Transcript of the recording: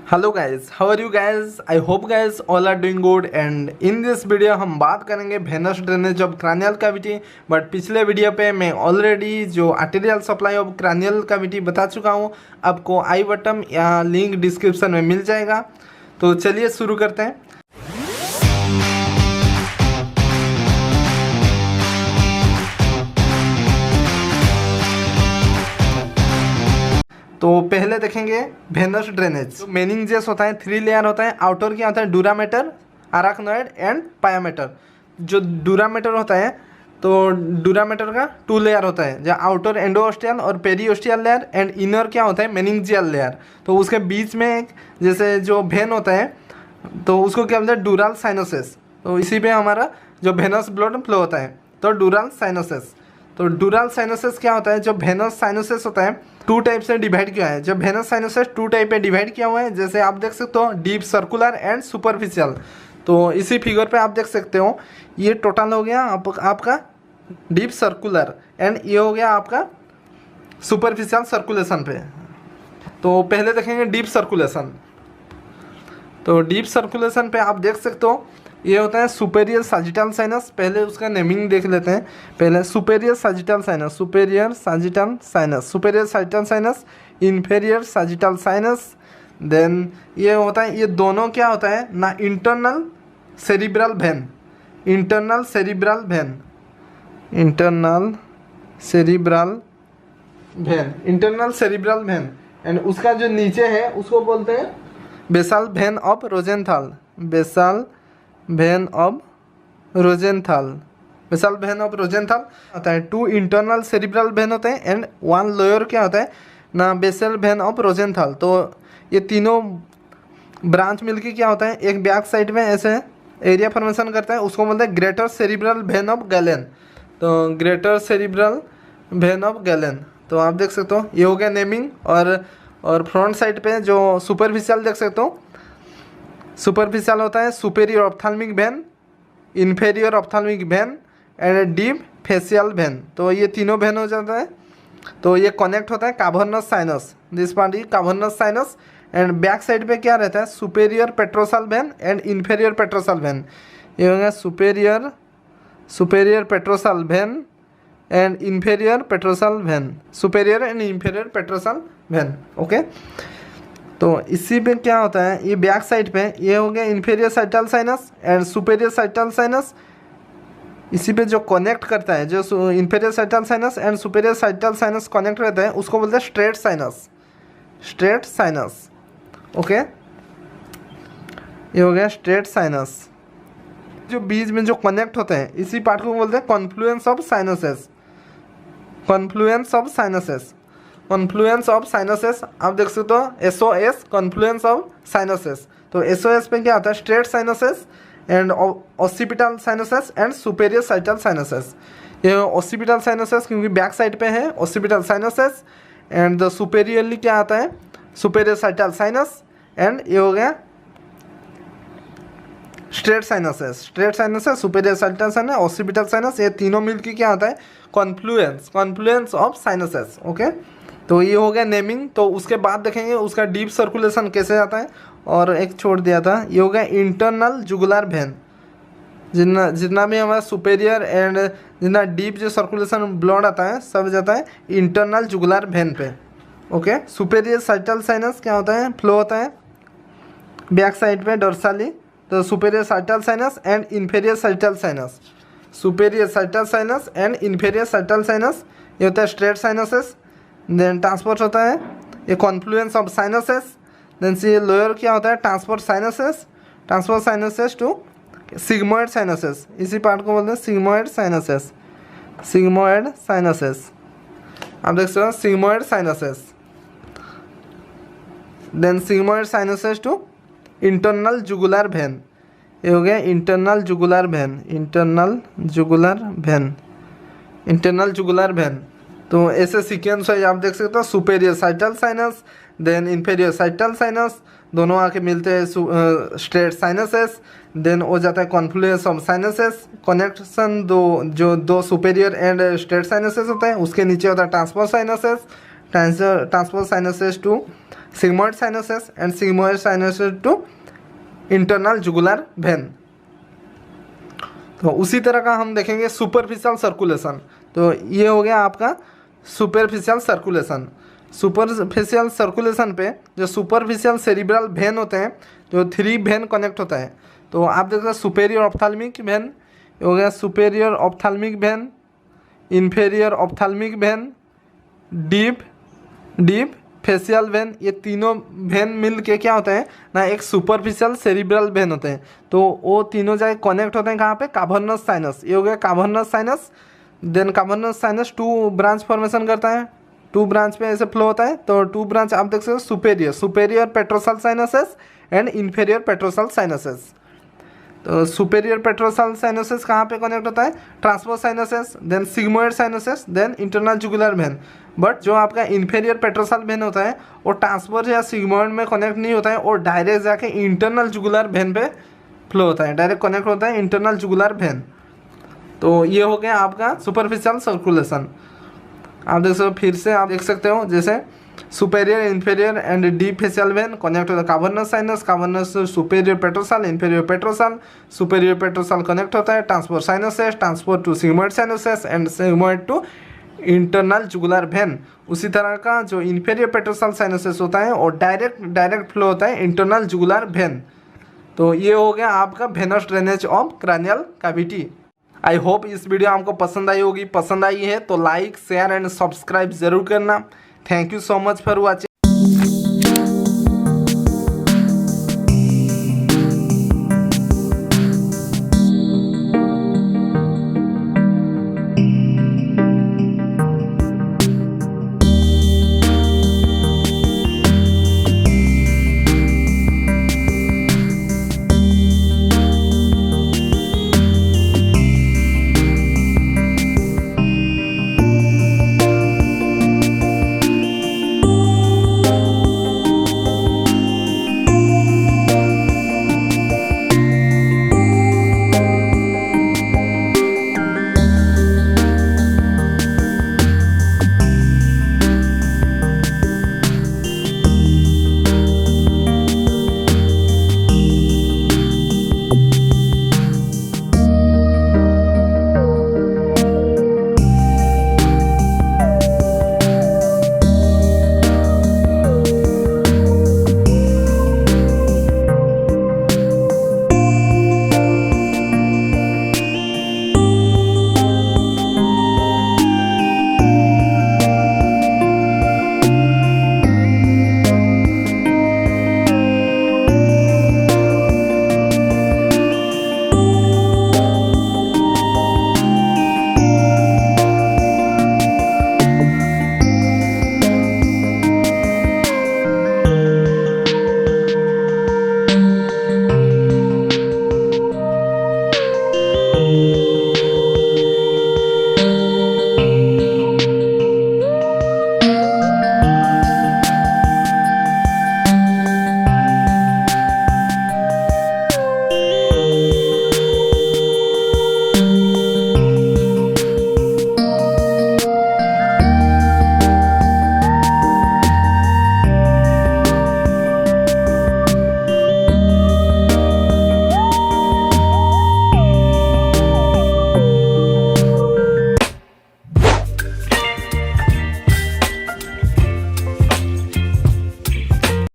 Hello guys, how are you guys? I hope guys all are doing good and in this video हम बात करेंगे venous drainage of cranial cavity. But पिछले video पे मैं already जो arterial supply of cranial cavity बता चुका हूँ। आपको आई बटन या लिंक डिस्क्रिप्शन में मिल जाएगा। तो चलिए शुरू करते हैं। तो पहले देखेंगे वेनस ड्रेनेज। तो मेनिंजेस होता है, 3 लेयर होता है। आउटर क्या होता है? डूरामेटर, अराक्नॉइड एंड पायामेटर। जो डूरामेटर होता है तो डूरामेटर का 2 लेयर होता है, जो आउटर एंडोस्टियल और पेरीओस्टियल लेयर एंड इनर क्या होता है? Meningeal layer. तो उसके बीच में एक जैसे जो वेन होता है तो उसको क्या बोलते हैं? डूरल साइनोसिस। तो इसी पे हमारा जो वेनस ब्लड फ्लो होता है तो डूरल साइनोसिस। तो डूरल साइनोसिस क्या होता है? जो वेनस साइनोसिस होता है 2 टाइप से डिवाइड किया है। जब वेनस साइनोसिस 2 टाइप पे डिवाइड किया हुआ है, जैसे आप देख सकते हो डीप सर्कुलर एंड सुपरफिशियल। तो इसी फिगर पे आप देख सकते हो ये टोटल हो गया आपका डीप सर्कुलर एंड ये हो गया आपका सुपरफिशियल सर्कुलेशन पे। तो पहले देखेंगे डीप सर्कुलेशन। तो डीप सर्कुलेशन पे आप देख सकते हो ये होता है सुपेरियर सजिटल साइनस। पहले उसका नेमिंग देख लेते हैं। पहले superior sagittal sinus, superior sagittal sinus, superior sagittal sinus, inferior sagittal sinus. Then ये होता है, ये दोनों क्या होता है ना? Internal cerebral vein, internal cerebral vein, internal cerebral vein, internal cerebral vein. And उसका जो नीचे है उसको बोलते हैं basal vein of Rosenthal, basal vein of Rosenthal, basal vein of Rosenthal होता है। 2 इंटरनल सेरिब्रल वेन होते हैं एंड 1 लोअर क्या होता है ना? Basal vein of Rosenthal. तो ये तीनों ब्रांच मिलके क्या होता है? एक बैक साइड में ऐसे एरिया फॉर्मेशन करता है, उसको बोलते हैं greater cerebral vein of Galen. तो greater cerebral vein of Galen. तो आप देख सकते हो ये हो गया नेमिंग। और फ्रंट साइड पे जो सुपरफिशियल देख सकते हो, सुपरफिशियल होता है superior ophthalmic when, inferior ophthalmic when and deep facial when. तो ये तीनों वेन हो जाता है। तो ये कनेक्ट होता है cavernous sinus, this part is cavernous sinus. And back side पे क्या रहता है? Superior petrosal vein and inferior petrosal vein. ये हो गया superior petrosal vein and inferior petrosal vein, superior and inferior petrosal vein. Okay, तो इसी पे क्या होता है? ये बैक साइड पे ये हो गया inferior sagittal sinus and superior sagittal sinus. इसी पे जो कनेक्ट करता है, जो inferior sagittal sinus and superior sagittal sinus connect रहता है, उसको बोलते हैं straight sinus, straight sinus. Okay, ये हो गया स्ट्रेट साइनस। जो बीच में जो कनेक्ट होते हैं इसी पार्ट को बोलते हैं confluence of sinuses, confluence of sinuses, confluence of sinuses. आप देख सकते हो SOS, कॉन्फ्लुएंस ऑफ साइनसेस। तो SOS पे क्या होता है? Straight sinuses and occipital sinuses and superior sagittal sinuses. ये ऑसिपिटल साइनसेस क्योंकि बैक साइड पे है, occipital sinuses. And the superiorly क्या आता है? Superior sagittal sinus. एंड ये हो गया straight sinuses, straight sinuses, superior sagittal sinus, occipital sinus. ये तीनों मिलकर क्या होता है? Confluence, confluence of sinuses. Okay, तो ये हो गया नेमिंग। तो उसके बाद देखेंगे उसका डीप सर्कुलेशन कैसे आता है। और एक छोड़ दिया था, ये हो गया इंटरनल जुगुलर वेन। जितना भी हमारा सुपेरियर एंड जितना डीप जो सर्कुलेशन ब्लड आता है सब जाता है इंटरनल जुगुलर वेन पे। ओके, सुपेरियर साइटल साइनस क्या होता है? फ्लो होता है बैक साइड पे डोर्साली। तो superior sagittal sinus and inferior sagittal sinus, superior sagittal sinus and inferior sagittal sinus. ये होता है स्ट्रेट साइनसेस। देन ट्रांसपोर्ट होता है ये कॉन्फ्लुएंस ऑफ साइनसेस। देन से लोअर क्या होता है? Transverse sinuses, transverse sinuses to sigmoid sinuses. इसी पार्ट को बोलते हैं सिग्मोइड साइनसेस, सिग्मोइड साइनसेस। आप देख सकते हो sigmoid sinuses. Then sigmoid sinuses to internal jugular vein. ये हो गया internal jugular vein, internal jugular vein, internal jugular vein. तो ऐसे सीक्वेंस है आप देख सकते हो superior sagittal sinus, then inferior sagittal sinus, दोनों आके मिलते हैं स्ट्रेट साइनसेस। देन हो जाता है कॉन्फ्लुएंस ऑफ साइनसेस, कनेक्शन दो सुपेरियर एंड स्ट्रेट साइनसेस होते हैं। उसके नीचे होता है transverse sinuses, transverse sinuses to sigmoid sinuses and sigmoid sinuses to internal jugular vein। तो उसी तरह का हम देखेंगे सुपरफिशियल सर्कुलेशन। तो ये हो गया आपका सुपरफिशियल सर्कुलेशन। सुपरफिशियल सर्कुलेशन पे जो सुपरफिशियल सेरिब्रल वेन होते हैं, जो 3 वेन कनेक्ट होता है, तो आप देख सकते हैं सुपेरियर ऑप्थेल्मिक वेन हो गया, superior ophthalmic when, inferior ophthalmic when, deep facial when, ये तीनों वेन मिल के क्या होते हैं ना, एक सुपरफिशियल सेरिब्रल वेन होते हैं। तो वो तीनों जाके कनेक्ट होते हैं कहाँ पे, कावर्नस साइनस। ये हो गया cavernous sinus. Then cavernous sinus 2 branch formation करता है, 2 ब्रांच पे ऐसे फ्लो होता है। तो 2 ब्रांच आप देख सकते हो, superior petrosal sinuses and inferior petrosal sinuses. तो सुपेरियर पेट्रोसल साइनसेस कहाँ पे कनेक्ट होता है, transverse sinuses, then sigmoid sinuses, then internal jugular vein. But जो आपका इन्फेरियर पेट्रोसल वेन होता है वो ट्रांसवर्स या सिग्मोइड में कनेक्ट नहीं होता है, और डायरेक्ट जाके इंटरनल जुगुलर वेन पे फ्लो होता है, डायरेक्ट कनेक्ट होता है इंटरनल जुगुलर वेन। तो ये हो गया आपका सुपरफिशियल सर्कुलेशन। आप देख सकते हो, फिर से आप देख सकते हो, जैसे superior, inferior and deep facial vein connect होता है cavernous sinus, cavernous superior petrosal, inferior petrosal, superior petrosal connect होता है transverse sinuses, transverse to sigmoid sinuses and sigmoid to internal jugular vein. उसी तरह का जो इन्फेरियर पेट्रोसल साइनसेस होता है और डायरेक्ट फ्लो होता है इंटरनल जुगुलर वेन। तो ये हो गया आपका Venus drainage of cranial cavity. I hope इस वीडियो आपको पसंद आई होगी। पसंद आई है तो लाइक, शेयर एंड सब्सक्राइब जरूर करना। Thank you so much for watching.